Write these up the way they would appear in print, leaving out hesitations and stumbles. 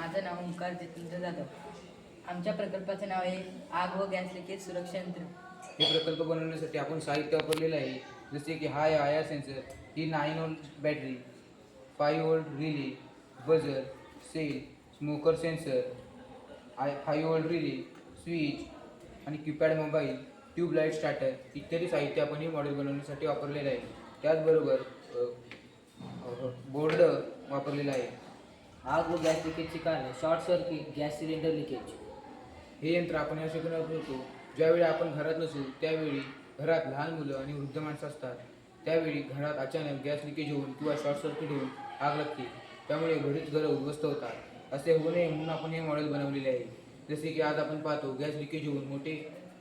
माझं नाव ओंकार जितेंद्र जाधव. आमच्या प्रकल्पाचं नाव आहे आग व गॅस लिकेज सुरक्षा यंत्र. हे प्रकल्प बनवण्यासाठी आपण साहित्य वापरलेलं आहे, जसे की हा आय सेन्सर, ही 9 volt battery, 5 volt relay, buzzer, cell, smoker sensor, 5 volt relay, switch आणि कीपॅड मोबाईल, ट्यूबलाईट स्टार्टर इत्यादी साहित्य आपण हे मॉडेल बनवण्यासाठी वापरलेलं आहे. त्याचबरोबर बोर्ड वापरलेला आहे. आग व गॅस लिकेजची कारणे: short circuit, gas cylinder leakage. हे यंत्र आपण असे बनवतो ज्यावेळी आपण घरात नसू त्यावेळी घरात लहान मुलं आणि वृद्ध माणसं असतात, त्यावेळी घरात अचानक गॅस लिकेज होऊन किंवा शॉर्ट सर्किट होऊन आग लागते. त्यामुळे बरीच घरं उद्ध्वस्त होतात. असे होऊ नये म्हणून आपण हे मॉडेल बनवलेले आहे. जसे की आज आपण पाहतो गॅस लिकेज होऊन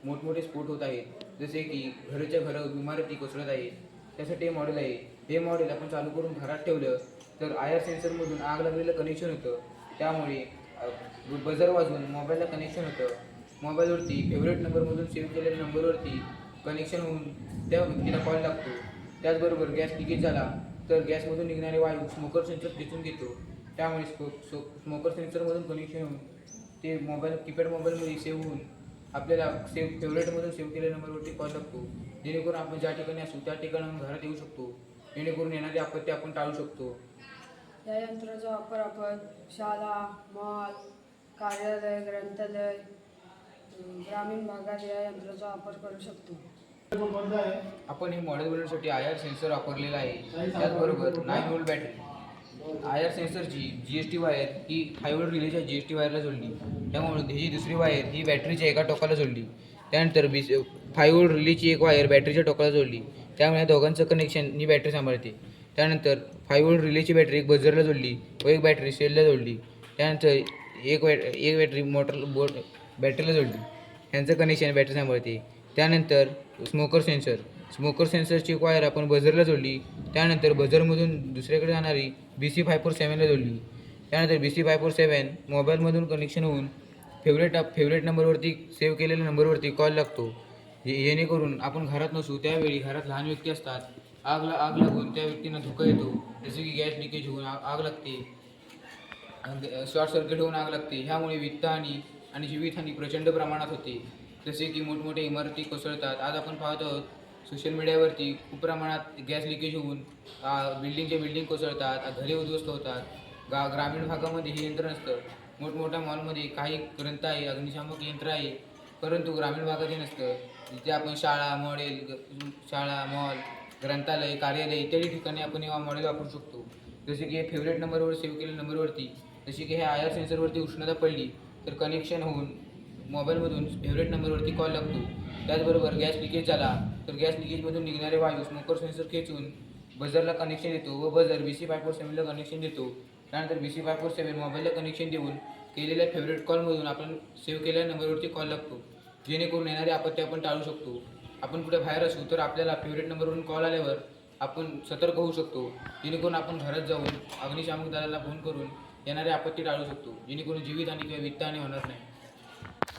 मोठमोठे स्फोट होत आहेत, जसे की घरं इमारती कोसळत आहेत. त्यासाठी हे मॉडेल आहे. हे मॉडेल आपण चालू करून घरात ठेवलं तर आय सेन्सरमधून आग लागलेलं कनेक्शन होतं. त्यामुळे बजर वाजून मोबाईलला कनेक्शन होतं. मोबाईलवरती फेवरेट नंबरमधून सेव्ह केलेल्या नंबरवरती कनेक्शन होऊन त्या व्यक्तीला कॉल लागतो. त्याचबरोबर गॅस लिकेज झाला तर गॅसमधून निघणारे वायू स्मोकर सेन्सर खेचून घेतो. त्यामुळे स्मोकर सेन्सरमधून कनेक्शन होऊन ते मोबाईल कीपॅड मोबाईलमध्ये सेव्ह होऊन आपल्याला फेवरेटमधून सेव्ह केलेल्या नंबरवरती कॉल लागतो. जेणेकरून आपण ज्या ठिकाणी असू त्या ठिकाणाहून घरात येऊ शकतो. जेणेकरून येणारी आपत्ती आपण टाळू शकतो. या यंत्राचा वापर आपण शाळा, मॉल, कार्यालय, ग्रंथालय, ग्रामीण भागात या यंत्राचा वापर करू शकतो. आपण हे मॉडेल बनवण्यासाठी आय सेन्सर वापरलेला आहे. त्याचबरोबर 9 व्होल्ट बॅटरी. आय सेन्सरची GST वायर ही 5 व्होल्ट रिलेच्या GST वायरला जोडली. त्यामुळे त्याची दुसरी वायर ही बॅटरीच्या एका टोकाला जोडली. त्यानंतर 5 व्होल्ट रिलेची एक वायर बॅटरीच्या टोकाला जोडली. त्यामुळे दोघांचं कनेक्शन ही बॅटरी सांभाळते. त्यानंतर 5 व्होल्ट रिलेची बॅटरी एक बजरला जोडली व एक बॅटरी सेलला जोडली. त्यानंतर एक बॅटरी बॅटरीला जोडली. यांचं कनेक्शन बॅटरी सांभाळते. त्यानंतर स्मोकर सेन्सरची एक वायर आपण बजरला जोडली. त्यानंतर बजरमधून दुसऱ्याकडे जाणारी BC547ला जोडली. त्यानंतर BC547 मोबाईलमधून कनेक्शन होऊन फेवरेट नंबरवरती सेव्ह केलेल्या नंबरवरती कॉल लागतो. जेणेकरून आपण घरात नसू त्यावेळी घरात लहान व्यक्ती असतात, आग लागून त्या व्यक्तींना धोका येतो. जसे की गॅस लिकेज होऊन आग लागते, शॉर्ट सर्किट होऊन आग लागते. ह्यामुळे वित्तहानी आणि जीवितहानी प्रचंड प्रमाणात होते. जसे की मोठमोठ्या इमारती कोसळतात. आज आपण पाहत आहोत सोशल मीडियावरती खूप प्रमाणात गॅस लिकेज होऊन बिल्डिंग कोसळतात, घरे उद्ध्वस्त होतात. ग्रामीण भागामध्ये हे यंत्र नसतं. मोठमोठ्या मॉलमध्ये काही ग्रंथालय अग्निशामक यंत्र आहे, परंतु ग्रामीण भागात हे नसतं. जिथे आपण शाळा, मॉल, ग्रंथालय, कार्यालय इत्यादी ठिकाणी आपण हे मॉडेल वापरू शकतो. जसे की हे फेवरेट नंबरवर सेव्ह केलेल्या नंबरवरती, जसे की हे आय सेन्सरवरती उष्णता पडली तर कनेक्शन होऊन मोबाईलमधून फेवरेट नंबरवरती कॉल लागतो. त्याचबरोबर गॅस लिकेज झाला तर गॅस लिकेजमधून निघणारे वायू स्मोकर सेन्सर खेचून बजरला कनेक्शन देतो व बजर BC547ला कनेक्शन देतो. त्यानंतर BC547 मोबाईलला कनेक्शन देऊन केलेल्या फेवरेट कॉलमधून आपण सेव्ह केलेल्या नंबरवरती कॉल लागतो. जेणेकरून येणारी आपत्ती आपण टाळू शकतो. आपण कुठे बाहेर असू तर आपल्याला फेवरेट नंबरवरून कॉल आल्यावर आपण सतर्क होऊ शकतो. जेणेकरून आपण घरात जाऊन अग्निशामक दलाला फोन करून येणारी आपत्ती टाळू शकतो. जेणेकरून जीवितहानी किंवा वित्तहानी होणार नाही.